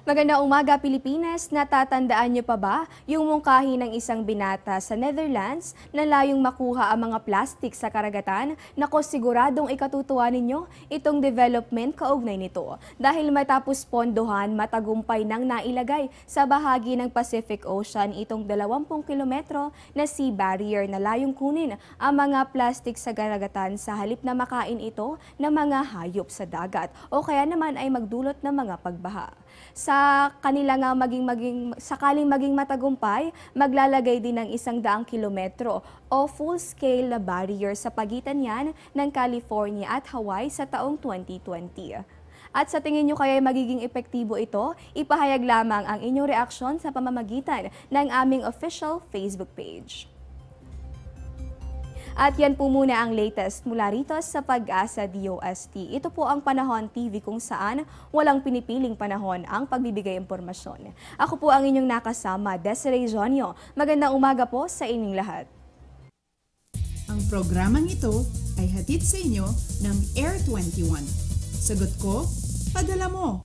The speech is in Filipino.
Magandang umaga, Pilipinas. Natatandaan niyo pa ba yung mungkahi ng isang binata sa Netherlands na layong makuha ang mga plastik sa karagatan? Nako, siguradong ikatutuwa ninyo itong development kaugnay nito. Dahil matapos pondohan, matagumpay nang nailagay sa bahagi ng Pacific Ocean itong 20 kilometro na sea barrier na layong kunin ang mga plastik sa karagatan sa halip na makain ito ng mga hayop sa dagat o kaya naman ay magdulot ng mga pagbaha. Sa kanila nga sakaling maging matagumpay, maglalagay din ng 100 kilometro o full-scale na barrier sa pagitan niyan ng California at Hawaii sa taong 2020. At sa tingin nyo kaya magiging epektibo ito? Ipahayag lamang ang inyong reaksyon sa pamamagitan ng aming official Facebook page. At yan po muna ang latest mula rito sa Pag-asa DOST. Ito po ang Panahon TV kung saan walang pinipiling panahon ang pagbibigay impormasyon. Ako po ang inyong nakasama, Desiree Jonio. Magandang umaga po sa inyong lahat. Ang programang ito ay hatid sa inyo ng Air 21. Sagot ko, padala mo.